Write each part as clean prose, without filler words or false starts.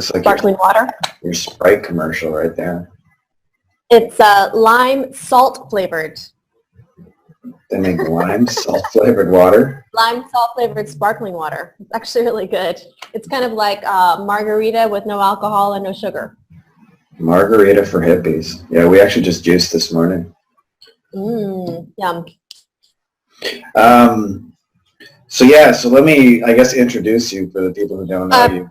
Looks like Sparkling water. your Sprite commercial right there. It's lime salt flavored. They make lime salt flavored water. Lime salt flavored sparkling water. It's actually really good. It's kind of like margarita with no alcohol and no sugar. Margarita for hippies. Yeah, we actually just juiced this morning. Yum. So let me, I guess, introduce you for the people who don't know you.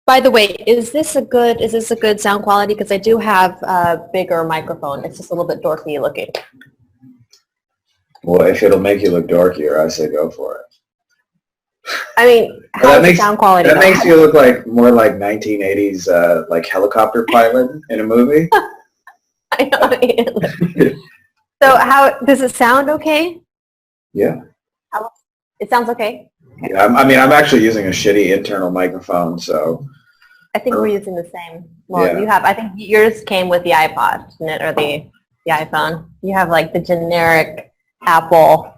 By the way, is this a good sound quality? Because I do have a bigger microphone. It's just a little bit dorky looking. Well, if it'll make you look dorkier, I say go for it. I mean, how's the sound quality? That makes you look like more like 1980s like helicopter pilot in a movie. I know. So how does it sound okay? Yeah. It sounds okay? Yeah, I'm actually using a shitty internal microphone, so. I think we're using the same. Well, you have, I think yours came with the iPod, didn't it, or the iPhone. You have like the generic Apple.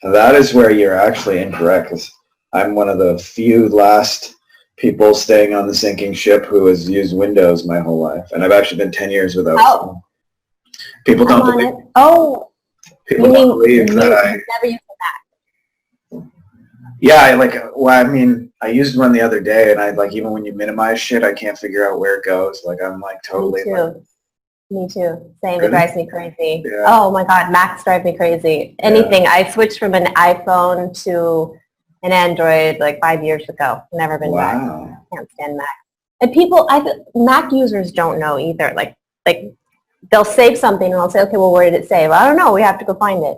That is where you're actually incorrect, because I'm one of the few last people staying on the sinking ship who has used Windows my whole life, and I've actually been 10 years without phone. People don't believe. People don't believe that I never used a Mac. Yeah, I used one the other day, and I even when you minimize shit, I can't figure out where it goes. Like I'm like totally. Me too. Same. It drives me crazy. Yeah. Oh my God, Macs drive me crazy. Anything. Yeah. I switched from an iPhone to an Android like 5 years ago. Never been back. Can't stand Mac. And Mac users don't know either. Like they'll save something and I'll say, okay, well, where did it save? I don't know. We have to go find it.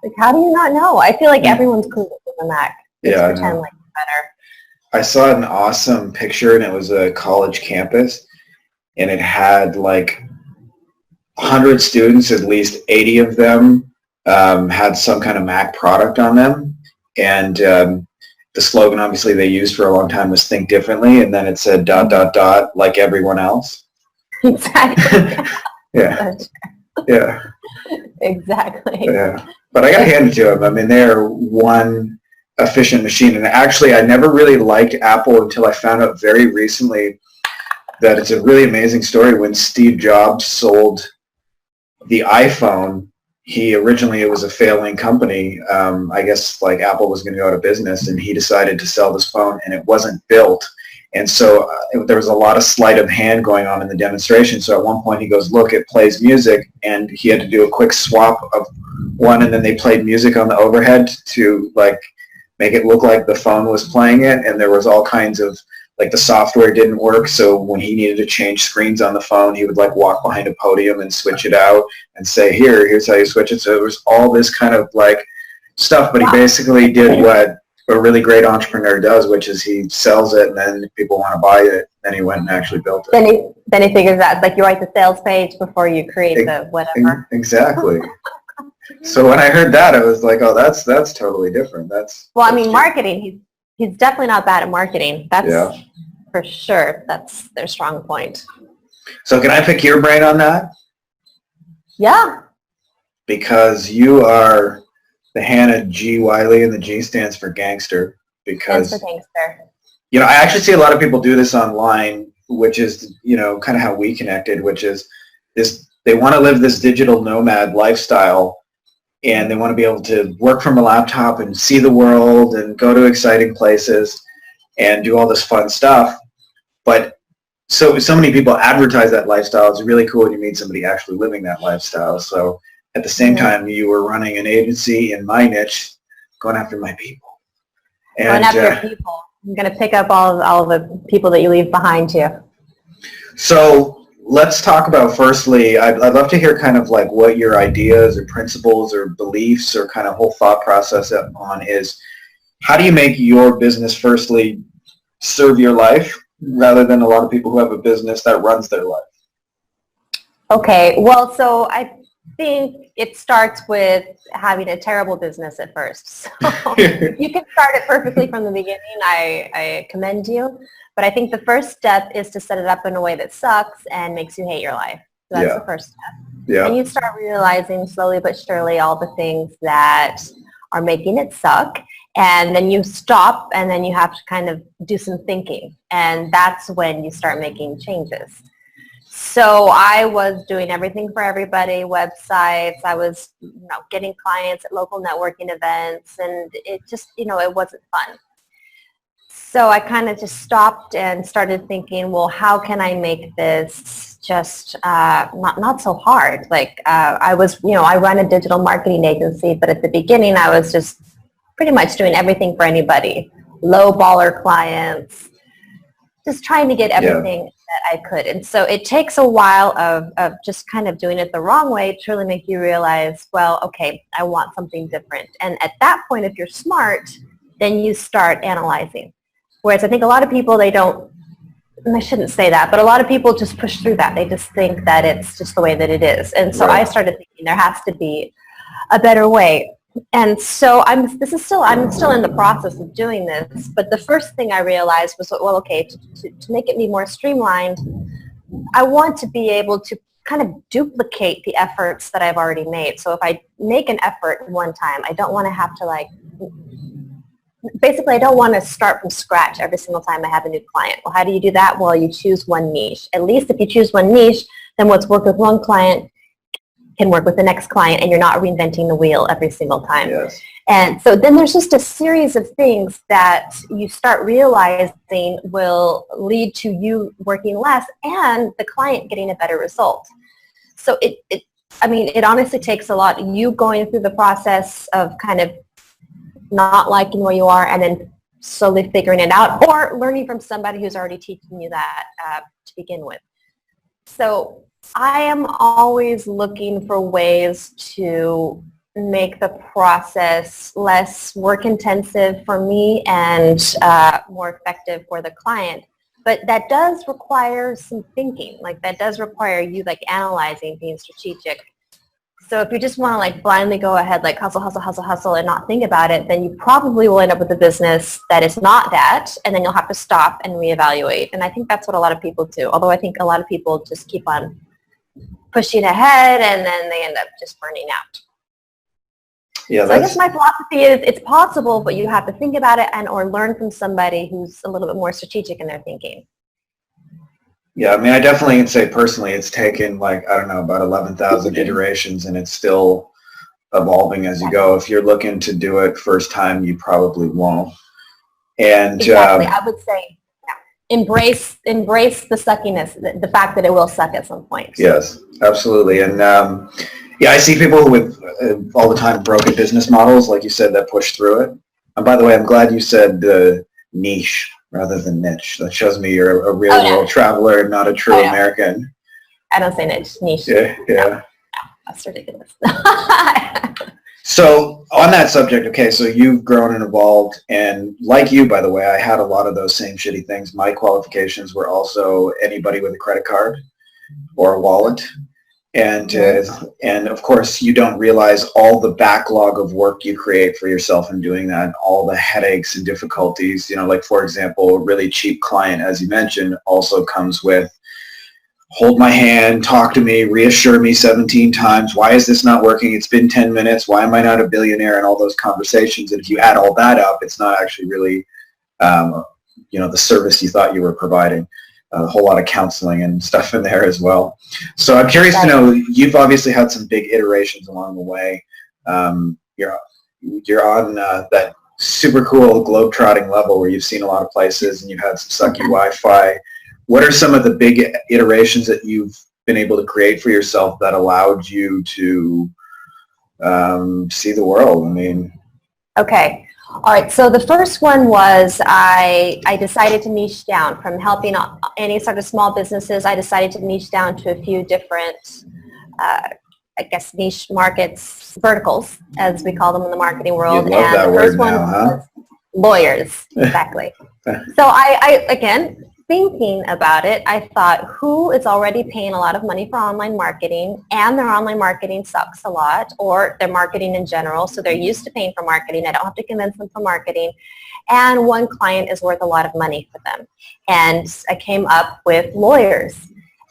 Like, how do you not know? I feel like everyone's clueless with the Mac. Yeah, pretend like it's better. I saw an awesome picture, and it was a college campus, and it had like 100 students, at least 80 of them had some kind of Mac product on them, and the slogan obviously they used for a long time was "Think differently," and then it said ... like everyone else. Exactly. Yeah. Yeah. Exactly. Yeah. But I got to hand it to them. I mean, they're one efficient machine. And actually, I never really liked Apple until I found out very recently that it's a really amazing story. When Steve Jobs sold the iPhone, it was a failing company. I guess like Apple was going to go out of business, and he decided to sell this phone, and it wasn't built. And so there was a lot of sleight of hand going on in the demonstration. So at one point he goes, look, it plays music, and he had to do a quick swap of one, and then they played music on the overhead to like make it look like the phone was playing it, and there was all kinds of like the software didn't work, so when he needed to change screens on the phone, he would like walk behind a podium and switch it out and say, here's how you switch it. So it was all this kind of like stuff, but he basically did what a really great entrepreneur does, which is he sells it, and then if people want to buy it, then he went and actually built it. Then he figures out, like, you write the sales page before you create the whatever. Exactly. So when I heard that, I was like, oh, that's totally different. That's marketing. He's definitely not bad at marketing. That's for sure. That's their strong point. So can I pick your brain on that? Yeah. Because you are the Hannah G. Wiley, and the G stands for gangster. Because stands for gangster. You know, I actually see a lot of people do this online, which is, you know, kind of how we connected, which is this, they want to live this digital nomad lifestyle, and they want to be able to work from a laptop and see the world and go to exciting places and do all this fun stuff. But so many people advertise that lifestyle. It's really cool when you meet somebody actually living that lifestyle. So at the same time, you were running an agency in my niche, going after my people. And, going after your people. I'm going to pick up all the people that you leave behind you. So let's talk about, firstly, I'd love to hear kind of like what your ideas or principles or beliefs or kind of whole thought process on is. How do you make your business, firstly, serve your life rather than a lot of people who have a business that runs their life? Okay, well, so I think it starts with having a terrible business at first. So you can start it perfectly from the beginning. I commend you. But I think the first step is to set it up in a way that sucks and makes you hate your life. So that's the first step. Yeah. And you start realizing slowly but surely all the things that are making it suck. And then you stop, and then you have to kind of do some thinking. And that's when you start making changes. So I was doing everything for everybody, websites. I was, getting clients at local networking events, and it just, it wasn't fun. So I kind of just stopped and started thinking, well, how can I make this just not so hard? Like I was, I run a digital marketing agency, but at the beginning I was just pretty much doing everything for anybody, low baller clients, just trying to get everything that I could. And so it takes a while of just kind of doing it the wrong way to really make you realize, well, okay, I want something different. And at that point, if you're smart, then you start analyzing. Whereas I think a lot of people, they don't, and I shouldn't say that, but a lot of people just push through that. They just think that it's just the way that it is. And so I started thinking there has to be a better way. And so I'm still in the process of doing this. But the first thing I realized was, well, okay, to make it be more streamlined, I want to be able to kind of duplicate the efforts that I've already made. So if I make an effort one time, I don't want to have to basically, I don't want to start from scratch every single time I have a new client. Well, how do you do that? Well, you choose one niche. At least if you choose one niche, then what's worked with one client can work with the next client, and you're not reinventing the wheel every single time. Yes. And so then there's just a series of things that you start realizing will lead to you working less and the client getting a better result. So it honestly takes a lot. You going through the process of kind of not liking where you are and then slowly figuring it out, or learning from somebody who's already teaching you that to begin with. So I am always looking for ways to make the process less work intensive for me and more effective for the client. But that does require some thinking. Like that does require you analyzing, being strategic. So if you just want to blindly go ahead, hustle, and not think about it, then you probably will end up with a business that is not that, and then you'll have to stop and reevaluate. And I think that's what a lot of people do. Although I think a lot of people just keep on pushing ahead, and then they end up just burning out. Yeah, so I guess my philosophy is it's possible, but you have to think about it or learn from somebody who's a little bit more strategic in their thinking. Yeah, I definitely can say personally it's taken about 11,000 iterations, and it's still evolving as you go. If you're looking to do it first time, you probably won't. And exactly. I would say embrace the suckiness, the fact that it will suck at some point. Yes, absolutely. And I see people with all the time broken business models, like you said, that push through it. And by the way, I'm glad you said niche rather than niche. That shows me you're a real world traveler, not a true American. I don't say niche. Yeah. No, that's ridiculous. So on that subject, okay, so you've grown and evolved, and like you, by the way, I had a lot of those same shitty things. My qualifications were also anybody with a credit card or a wallet. And of course, you don't realize all the backlog of work you create for yourself in doing that, all the headaches and difficulties. For example, a really cheap client, as you mentioned, also comes with hold my hand, talk to me, reassure me 17 times. Why is this not working? It's been 10 minutes. Why am I not a billionaire? And all those conversations. And if you add all that up, it's not actually really, the service you thought you were providing. A whole lot of counseling and stuff in there as well. So I'm curious to know, you've obviously had some big iterations along the way. You're on that super cool globe-trotting level where you've seen a lot of places and you've had some sucky Wi-Fi. What are some of the big iterations that you've been able to create for yourself that allowed you to see the world? Okay. All right, so the first one was I decided to niche down from helping any sort of small businesses. I decided to niche down to a few different, niche markets, verticals, as we call them in the marketing world. You love and that the first word one now, huh? was lawyers, exactly. So I again, thinking about it, I thought, who is already paying a lot of money for online marketing, and their online marketing sucks a lot, or their marketing in general, so they're used to paying for marketing. I don't have to convince them for marketing. And one client is worth a lot of money for them. And I came up with lawyers.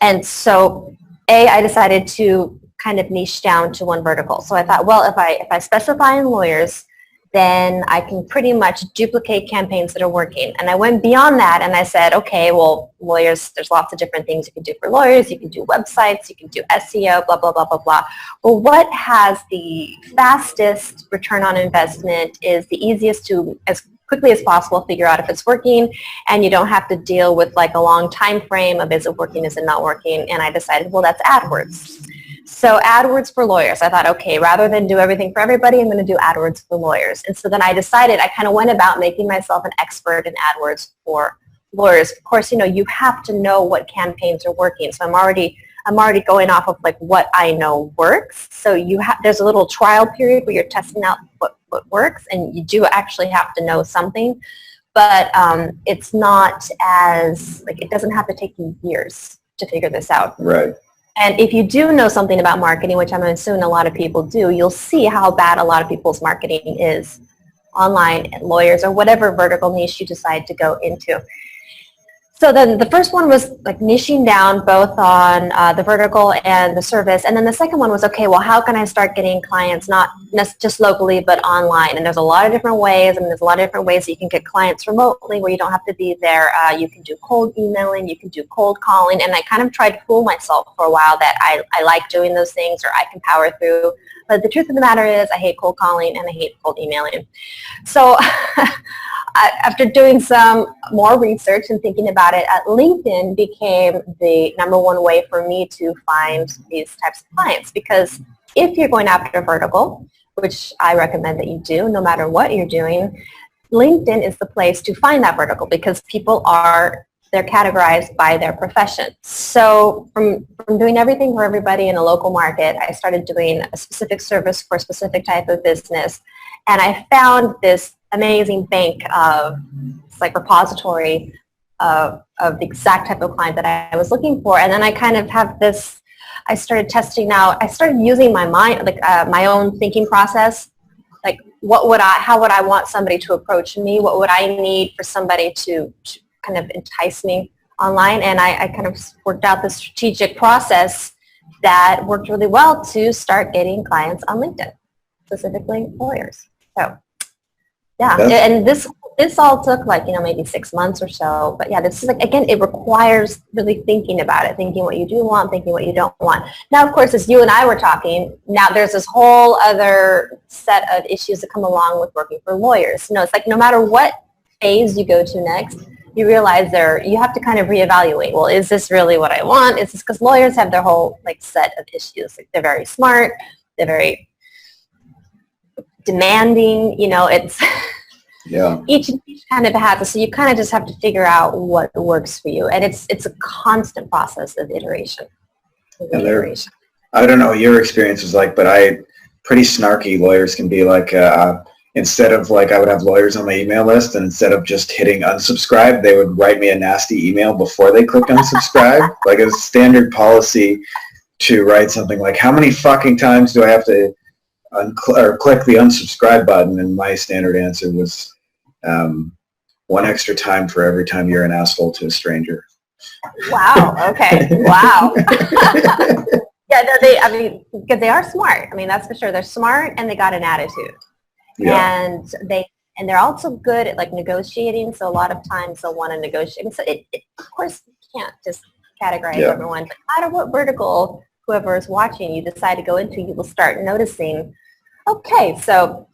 And so, I decided to kind of niche down to one vertical. So I thought, well, if I specify in lawyers, then I can pretty much duplicate campaigns that are working. And I went beyond that and I said, okay, well, lawyers, there's lots of different things you can do for lawyers. You can do websites, you can do SEO, blah, blah, blah, blah, blah. Well, what has the fastest return on investment is the easiest to, as quickly as possible, figure out if it's working, and you don't have to deal with like a long time frame of is it working, is it not working. And I decided, well, that's AdWords. So AdWords for lawyers. I thought, okay, rather than do everything for everybody, I'm going to do AdWords for lawyers. And so then I decided, I kind of went about making myself an expert in AdWords for lawyers. Of course, you have to know what campaigns are working. So I'm already going off of like what I know works. So there's a little trial period where you're testing out what works, and you do actually have to know something. But it's not as, like, it doesn't have to take you years to figure this out. Right. And if you do know something about marketing, which I'm assuming a lot of people do, you'll see how bad a lot of people's marketing is online, lawyers, or whatever vertical niche you decide to go into. So then the first one was like niching down both on the vertical and the service. And then the second one was, okay, well, how can I start getting clients, not just locally, but online? And there's a lot of different ways, and there's a lot of different ways that you can get clients remotely where you don't have to be there. You can do cold emailing, you can do cold calling. And I kind of tried to fool myself for a while that I like doing those things, or I can power through. But the truth of the matter is I hate cold calling and I hate cold emailing. So after doing some more research and thinking about it, LinkedIn became the number one way for me to find these types of clients. Because if you're going after a vertical, which I recommend that you do no matter what you're doing, LinkedIn is the place to find that vertical, because people they're categorized by their profession. So from doing everything for everybody in a local market, I started doing a specific service for a specific type of business. And I found this amazing bank of, it's like repository of the exact type of client that I was looking for. And then I kind of have this, I started testing out, I started using my mind, like my own thinking process. Like how would I want somebody to approach me? What would I need for somebody to kind of entice me online? And I kind of worked out this strategic process that worked really well to start getting clients on LinkedIn, specifically lawyers. So yeah, and this all took like, maybe 6 months or so. But yeah, this is like, again, it requires really thinking about it, thinking what you do want, thinking what you don't want. Now, of course, as you and I were talking, now there's this whole other set of issues that come along with working for lawyers. It's like no matter what phase you go to next, you realize you have to kind of reevaluate. Well, is this really what I want? Is this, because lawyers have their whole like set of issues. Like, they're very smart, they're very demanding, it's yeah. Each kind of has it, so you kind of just have to figure out what works for you, and it's a constant process of iteration. I don't know what your experience was like, but pretty snarky lawyers can be like, instead of like, I would have lawyers on my email list, and instead of just hitting unsubscribe, they would write me a nasty email before they click unsubscribe. Like, a standard policy to write something like, how many fucking times do I have to click the unsubscribe button? And my standard answer was one extra time for every time you're an asshole to a stranger. Wow. Okay. Wow. Yeah, because they are smart. That's for sure. They're smart, and they got an attitude. Yeah. And they're also good at like negotiating. So a lot of times they'll want to negotiate. So of course, you can't just categorize everyone. But no matter what vertical whoever is watching you decide to go into, you will start noticing, okay, so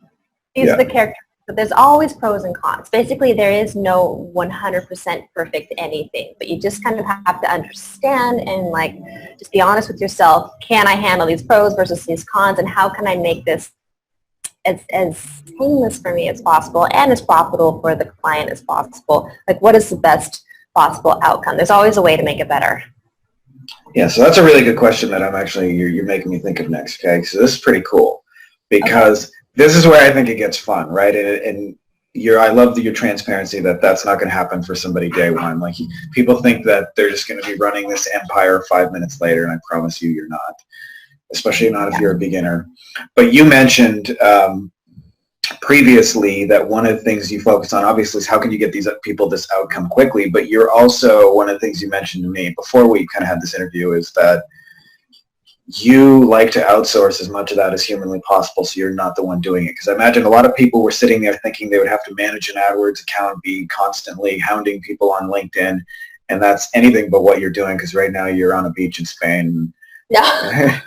these are the characters. But there's always pros and cons. Basically, there is no 100% perfect anything, but you just kind of have to understand and like just be honest with yourself. Can I handle these pros versus these cons, and how can I make this as painless for me as possible and as profitable for the client as possible? Like, what is the best possible outcome? There's always a way to make it better. Yeah, so that's a really good question that you're making me think of next. Okay, so this is pretty cool, because this is where I think it gets fun, right? And I love your transparency that's not going to happen for somebody day one. Like, people think that they're just going to be running this empire 5 minutes later, and I promise you, you're not. Especially not if you're a beginner. But you mentioned previously that one of the things you focus on, obviously, is how can you get these people this outcome quickly. But you're also, one of the things you mentioned to me before we kind of had this interview, is that you like to outsource as much of that as humanly possible so you're not the one doing it. Because I imagine a lot of people were sitting there thinking they would have to manage an AdWords account, be constantly hounding people on LinkedIn, and that's anything but what you're doing, because right now you're on a beach in Spain. Yeah.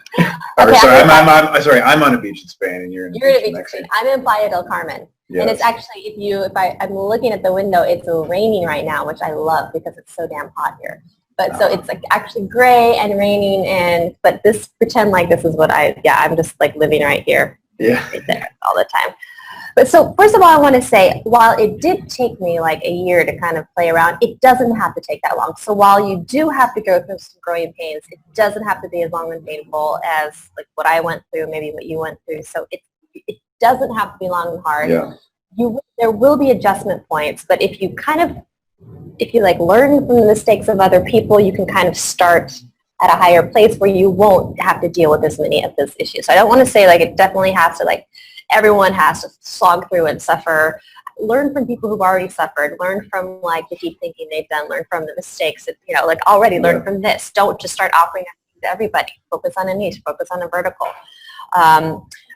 I'm sorry, I'm on a beach in Spain and you're in a beach in Mexico. I'm in Playa del Carmen. Yes. And it's actually, I'm looking at the window, it's raining right now, which I love because it's so damn hot here. But so it's like actually gray and raining, but this, pretend like this is what I'm just like living right here. Yeah. Right there all the time. But so first of all, I want to say, while it did take me like a year to kind of play around, it doesn't have to take that long. So while you do have to go through some growing pains, it doesn't have to be as long and painful as like what I went through, maybe what you went through. So it doesn't have to be long and hard. Yeah. There will be adjustment points, but if you like learn from the mistakes of other people, you can kind of start at a higher place where you won't have to deal with as many of those issues. So I don't want to say like it definitely has to, like everyone has to slog through and suffer. Learn from people who've already suffered. Learn from like the deep thinking they've done. Learn from the mistakes that, like already learn from this. Don't just start offering it to everybody. Focus on a niche. Focus on a vertical.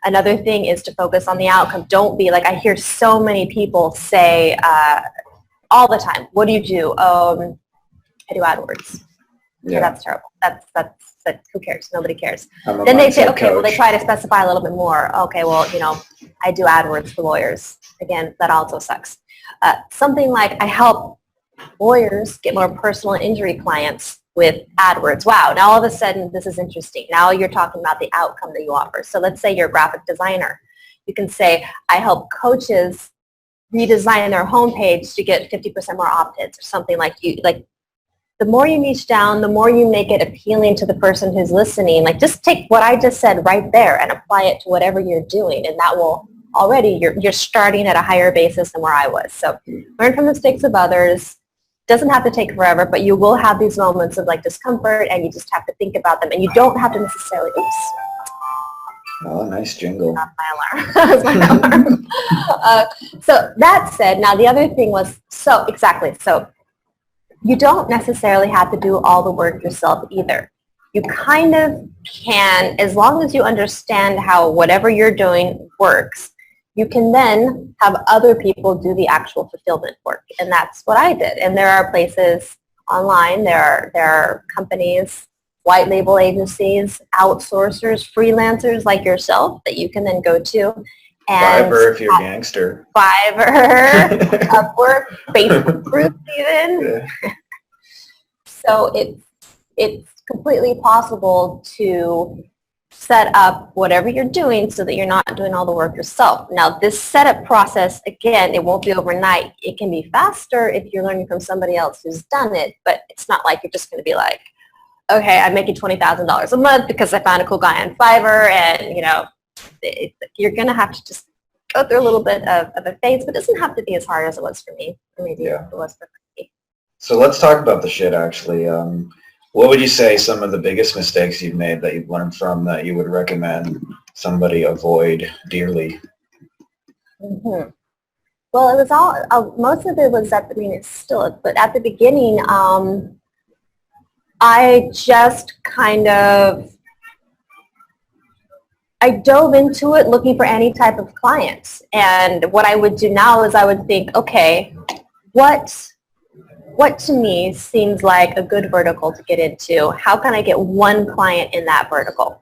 Another thing is to focus on the outcome. Don't be like, I hear so many people say all the time, what do you do? I do AdWords. Yeah, that's terrible. That's who cares? Nobody cares. Then they say, okay, well, they try to specify a little bit more. Okay, well, I do AdWords for lawyers. Again, that also sucks. Something like I help lawyers get more personal injury clients with AdWords. Wow, now all of a sudden this is interesting. Now you're talking about the outcome that you offer. So let's say you're a graphic designer. You can say, I help coaches redesign their homepage to get 50% more opt-ins or something like the more you niche down, the more you make it appealing to the person who's listening. Like just take what I just said right there and apply it to whatever you're doing, and that will already, you're starting at a higher basis than where I was. So learn from the mistakes of others. Doesn't have to take forever, but you will have these moments of like discomfort, and you just have to think about them, and you don't have to necessarily, Oh, nice jingle. Not my alarm. That was my alarm. So that said, now the other thing was, so you don't necessarily have to do all the work yourself either. You kind of can, as long as you understand how whatever you're doing works, you can then have other people do the actual fulfillment work. And that's what I did. And there are places online, there are companies, white label agencies, outsourcers, freelancers like yourself that you can then go to. And Fiverr if you're a gangster. Fiverr, Upwork, Facebook groups even. Yeah. So it's completely possible to set up whatever you're doing so that you're not doing all the work yourself. Now this setup process, again, it won't be overnight. It can be faster if you're learning from somebody else who's done it, but it's not like you're just going to be like, okay, I'm making $20,000 a month because I found a cool guy on Fiverr, and you're going to have to just go through a little bit of a phase, but it doesn't have to be as hard as it was for me, or maybe it was for me. So let's talk about the shit, actually. What would you say some of the biggest mistakes you've made that you've learned from that you would recommend somebody avoid dearly? Mm-hmm. Well, it was all, most of it was it's still, but at the beginning, I just I dove into it looking for any type of clients. And what I would do now is I would think, okay, what to me seems like a good vertical to get into? How can I get one client in that vertical?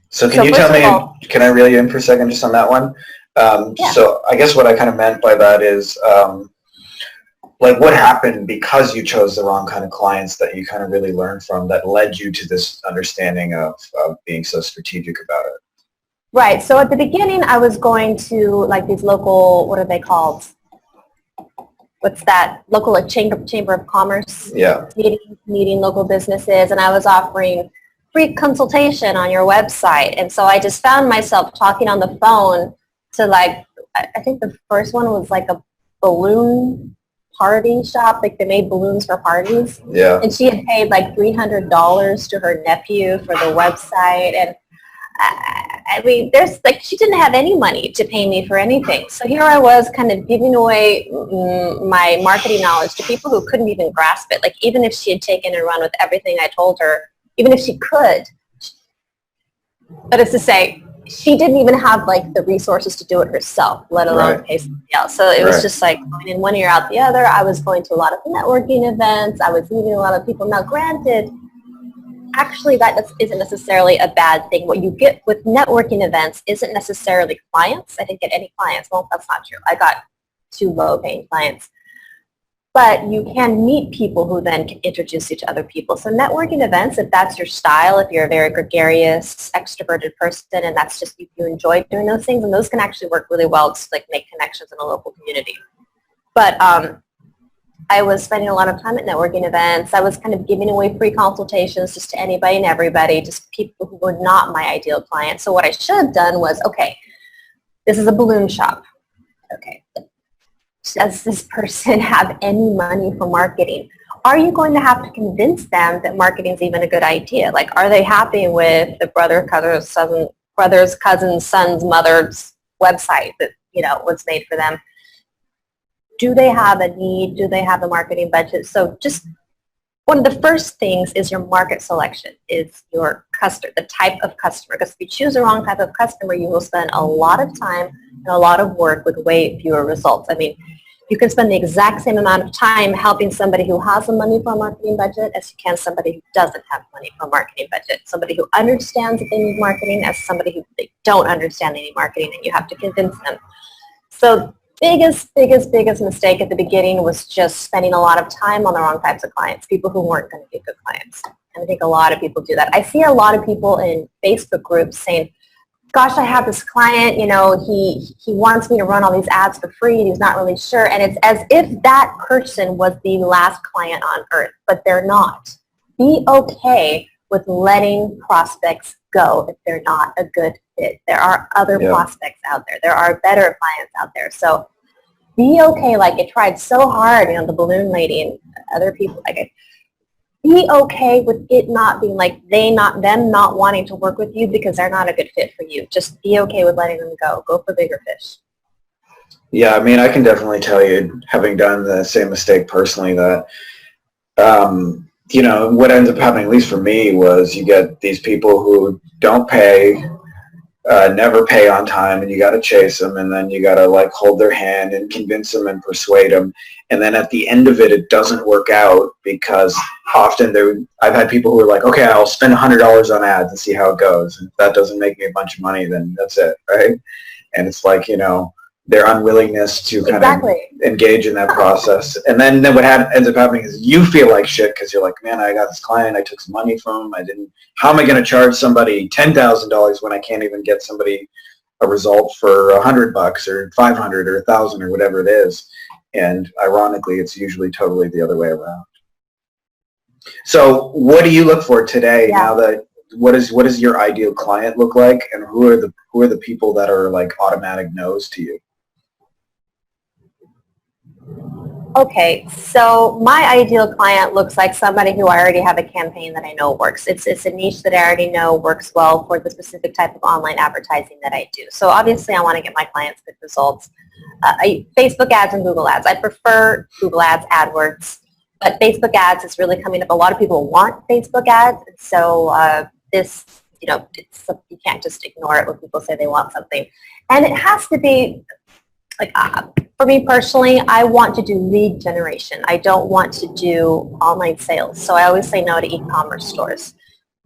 So can you tell me, can I reel you in for a second just on that one? Yeah. So I guess what I kind of meant by that is, like what happened because you chose the wrong kind of clients that you kind of really learned from that led you to this understanding of being so strategic about it? Right. So at the beginning, I was going to like these local, what are they called? What's that? Local chamber of commerce. Yeah. Meeting local businesses, and I was offering free consultation on your website. And so I just found myself talking on the phone to like, I think the first one was like a balloon party shop, like they made balloons for parties. Yeah. And she had paid like $300 to her nephew for the website, and I mean, there's like, she didn't have any money to pay me for anything. So here I was kind of giving away my marketing knowledge to people who couldn't even grasp it. Like even if she had taken and run with everything I told her, even if she could, But it's to say, she didn't even have like the resources to do it herself, let alone pay somebody else. So it was just like going in one ear out the other. I was going to a lot of networking events. I was meeting a lot of people. Now, granted, actually that isn't necessarily a bad thing. What you get with networking events isn't necessarily clients. I didn't get any clients. Well, that's not true. I got 2 low-paying clients. But you can meet people who then can introduce you to other people. So networking events, if that's your style, if you're a very gregarious, extroverted person, and that's just, you enjoy doing those things, and those can actually work really well to like make connections in a local community. But I was spending a lot of time at networking events. I was kind of giving away free consultations just to anybody and everybody, just people who were not my ideal client. So what I should have done was, okay, this is a balloon shop. Okay. Does this person have any money for marketing? Are you going to have to convince them that marketing is even a good idea? Like, are they happy with the brother's cousin's son's mother's website that, you know, was made for them? Do they have a need? Do they have a marketing budget? So just one of the first things is your market selection, is your customer, the type of customer. Because if you choose the wrong type of customer, you will spend a lot of time and a lot of work with way fewer results. I mean, you can spend the exact same amount of time helping somebody who has the money for a marketing budget as you can somebody who doesn't have money for a marketing budget. Somebody who understands that they need marketing as somebody who they don't understand they need marketing, and you have to convince them. So biggest mistake at the beginning was just spending a lot of time on the wrong types of clients, people who weren't going to be good clients. And I think a lot of people do that. I see a lot of people in Facebook groups saying, gosh, I have this client, you know, he wants me to run all these ads for free, and he's not really sure. And it's as if that person was the last client on earth, but they're not. Be okay with letting prospects go if they're not a good fit. There are other prospects out there. There are better clients out there. So be okay. Like, it tried so hard, you know, the balloon lady and other people like it. Be okay with it not being like them not wanting to work with you because they're not a good fit for you. Just be okay with letting them go. Go for bigger fish. Yeah, I mean, I can definitely tell you, having done the same mistake personally, that, you know, what ends up happening, at least for me, was you get these people who don't pay, never pay on time, and you got to chase them, and then you got to like hold their hand and convince them and persuade them. And then at the end of it, it doesn't work out because often I've had people who are like, okay, I'll spend $100 on ads and see how it goes. And if that doesn't make me a bunch of money, then that's it, right? And it's like, you know, their unwillingness to kind of engage in that process. And then what ends up happening is you feel like shit because you're like, man, I got this client, I took some money from him, how am I going to charge somebody $10,000 when I can't even get somebody a result for $100 or $500 or $1,000 or whatever it is? And ironically, it's usually totally the other way around. So what do you look for today now that, what does your ideal client look like, and who are the people that are like automatic no's to you? Okay, so my ideal client looks like somebody who I already have a campaign that I know works. It's a niche that I already know works well for the specific type of online advertising that I do. So obviously I want to get my clients good results. Facebook ads and Google ads. I prefer Google ads, AdWords, but Facebook ads is really coming up. A lot of people want Facebook ads, so this, you know, you can't just ignore it when people say they want something. And it has to be, like, for me personally, I want to do lead generation. I don't want to do online sales. So I always say no to e-commerce stores.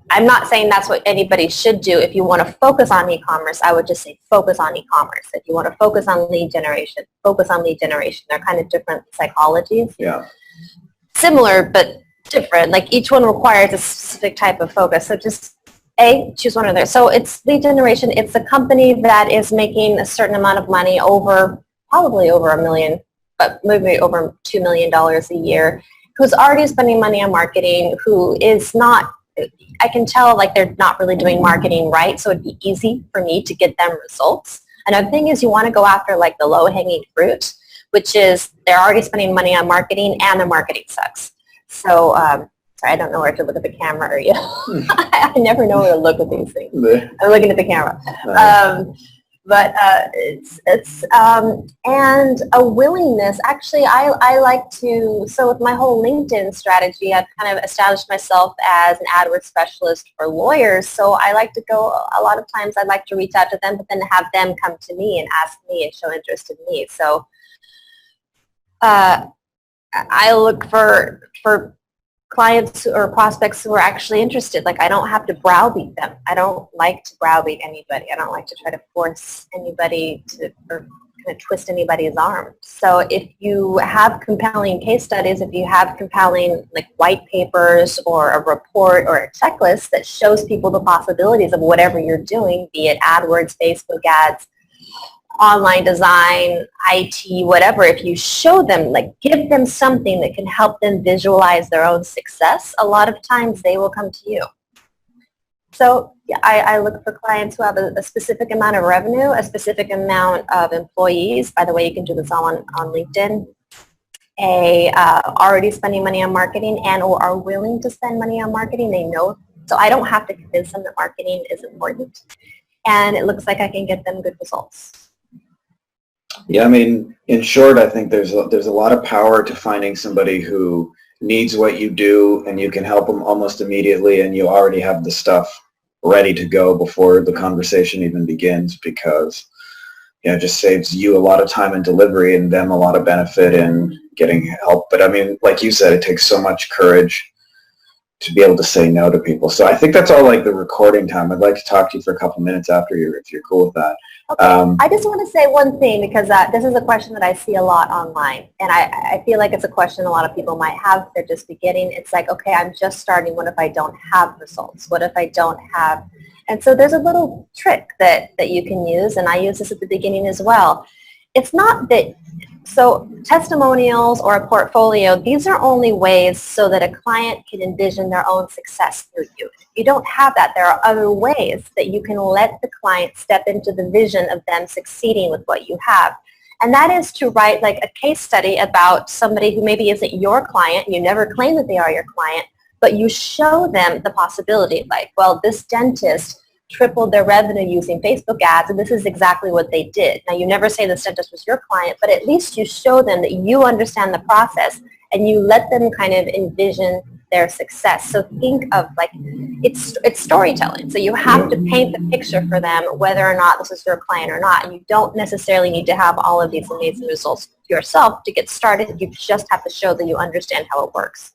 I'm not saying that's what anybody should do. If you want to focus on e-commerce, I would just say focus on e-commerce. If you want to focus on lead generation, focus on lead generation. They're kind of different psychologies. Yeah. Similar, but different. Like, each one requires a specific type of focus. So just choose one of those. So it's lead generation. It's a company that is making a certain amount of money, probably over $1 million, but maybe over $2 million a year, who's already spending money on marketing, who is not, I can tell like they're not really doing marketing right, so it'd be easy for me to get them results. Another thing is you want to go after like the low-hanging fruit, which is they're already spending money on marketing and their marketing sucks. So sorry, I don't know where to look at the camera. Or, you know, I never know where to look at these things. I'm looking at the camera. But and a willingness. Actually, I like to. So with my whole LinkedIn strategy, I've kind of established myself as an AdWords specialist for lawyers. So I like to go. A lot of times, I'd like to reach out to them, but then have them come to me and ask me and show interest in me. So I look for clients or prospects who are actually interested. Like, I don't have to browbeat them. I don't like to browbeat anybody. I don't like to try to force anybody to or kind of twist anybody's arm. So if you have compelling case studies, if you have compelling like white papers or a report or a checklist that shows people the possibilities of whatever you're doing, be it AdWords, Facebook ads, online design, IT, whatever, if you show them, like give them something that can help them visualize their own success, a lot of times they will come to you. So yeah, I look for clients who have a specific amount of revenue, a specific amount of employees. By the way, you can do this on LinkedIn. Already spending money on marketing and or are willing to spend money on marketing. They know. So I don't have to convince them that marketing is important. And it looks like I can get them good results. Yeah, I mean, in short, I think there's a lot of power to finding somebody who needs what you do and you can help them almost immediately and you already have the stuff ready to go before the conversation even begins, because it just saves you a lot of time in delivery and them a lot of benefit in getting help. But I mean, like you said, it takes so much courage to be able to say no to people. So I think that's all like the recording time. I'd like to talk to you for a couple minutes after if you're cool with that. Okay. I just want to say one thing, because this is a question that I see a lot online, and I feel like it's a question a lot of people might have. They're just beginning. It's like, okay, I'm just starting. What if I don't have results? What if I don't have? And so there's a little trick that you can use, and I use this at the beginning as well. It's not that, so testimonials or a portfolio, these are only ways so that a client can envision their own success through you. If you don't have that, there are other ways that you can let the client step into the vision of them succeeding with what you have. And that is to write like a case study about somebody who maybe isn't your client. You never claim that they are your client, but you show them the possibility, like, well, this dentist tripled their revenue using Facebook ads, and this is exactly what they did. Now, you never say the dentist was your client, but at least you show them that you understand the process and you let them kind of envision their success. So think of like, it's storytelling. So you have to paint the picture for them whether or not this is your client or not. And you don't necessarily need to have all of these amazing results yourself to get started. You just have to show that you understand how it works.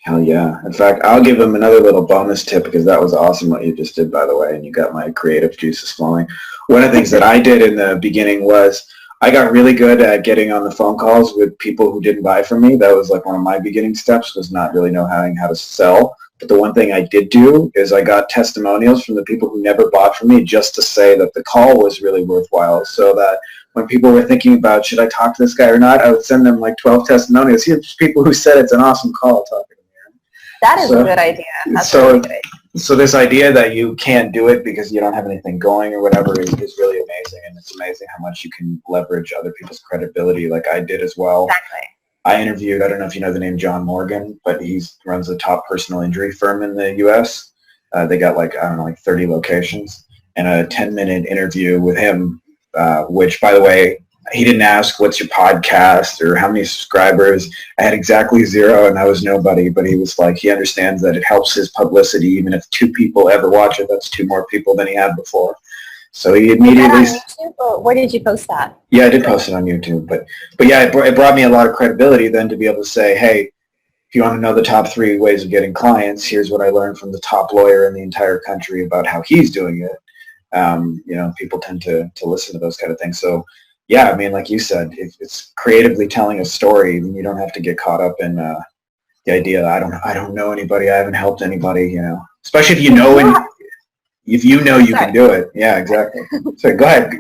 Hell yeah. In fact, I'll give them another little bonus tip, because that was awesome what you just did, by the way, and you got my creative juices flowing. One of the things that I did in the beginning was I got really good at getting on the phone calls with people who didn't buy from me. That was like one of my beginning steps, was not really knowing how to sell. But the one thing I did do is I got testimonials from the people who never bought from me, just to say that the call was really worthwhile, so that when people were thinking about, should I talk to this guy or not, I would send them like 12 testimonials. Here's people who said it's an awesome call talking to me. That is a good idea. That's a really good idea. So this idea that you can't do it because you don't have anything going or whatever is really amazing. And it's amazing how much you can leverage other people's credibility, like I did as well. Exactly. I interviewed, I don't know if you know the name John Morgan, but he runs the top personal injury firm in the U.S. They got like, I don't know, like 30 locations. And a 10-minute interview with him, which, by the way, he didn't ask, what's your podcast or how many subscribers. I had exactly 0 and I was nobody, but he was like, he understands that it helps his publicity. Even if 2 people ever watch it, that's 2 more people than he had before. So he immediately... Was that on YouTube, or where did you post that? Yeah, I did post it on YouTube. But yeah, it brought me a lot of credibility then to be able to say, hey, if you want to know the top 3 ways of getting clients, here's what I learned from the top lawyer in the entire country about how he's doing it. People tend to listen to those kind of things. So yeah, I mean, like you said, if it's creatively telling a story, then you don't have to get caught up in the idea that I don't know anybody, I haven't helped anybody, especially if you know you can do it. Yeah, exactly. So go ahead.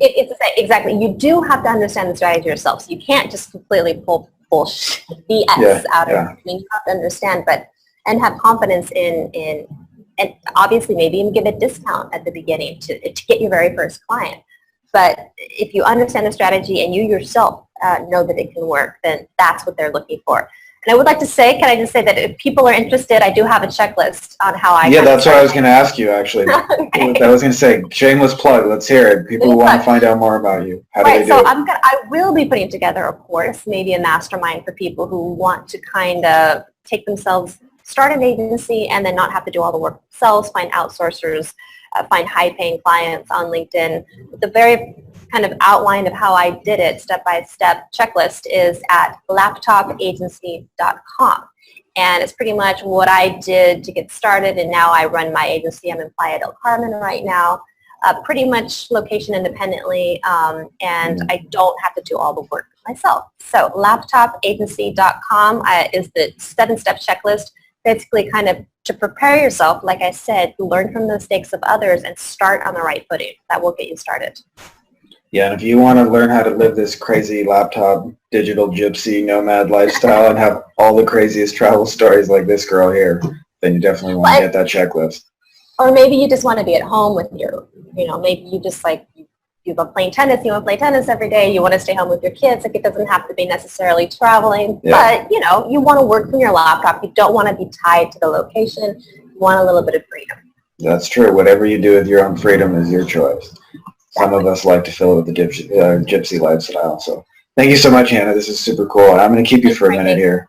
Exactly. You do have to understand the strategy yourself. So you can't just completely pull bullshit BS out of it. I mean, you have to understand, and have confidence in, and obviously maybe even give a discount at the beginning to get your very first client. But if you understand the strategy and you yourself know that it can work, then that's what they're looking for. And I would like to say, can I just say that if people are interested, I do have a checklist on how I... Yeah, that's what I was going to ask you, actually. Okay. I was going to say, shameless plug. Let's hear it. People who want to find out more about you. How do they do so it? I will be putting together a course, maybe a mastermind for people who want to kind of take themselves, start an agency, and then not have to do all the work themselves, find outsourcers, find high-paying clients on LinkedIn. The very kind of outline of how I did it, step-by-step checklist, is at laptopagency.com. And it's pretty much what I did to get started, and now I run my agency. I'm in Playa del Carmen right now, pretty much location independently, and I don't have to do all the work myself. So laptopagency.com is the 7-step checklist, basically kind of to prepare yourself, like I said, learn from the mistakes of others and start on the right footing. That will get you started. Yeah, and if you want to learn how to live this crazy laptop, digital gypsy, nomad lifestyle and have all the craziest travel stories like this girl here, then you definitely want to get that checklist. Or maybe you just want to be at home with your, maybe you just like, you love playing tennis, you want to play tennis every day, you want to stay home with your kids, like it doesn't have to be necessarily traveling, but you want to work from your laptop, you don't want to be tied to the location, you want a little bit of freedom. That's true. Whatever you do with your own freedom is your choice. Some of us like to fill it with the gypsy lifestyle. So thank you so much, Hannah. This is super cool. I'm going to keep you for a minute here.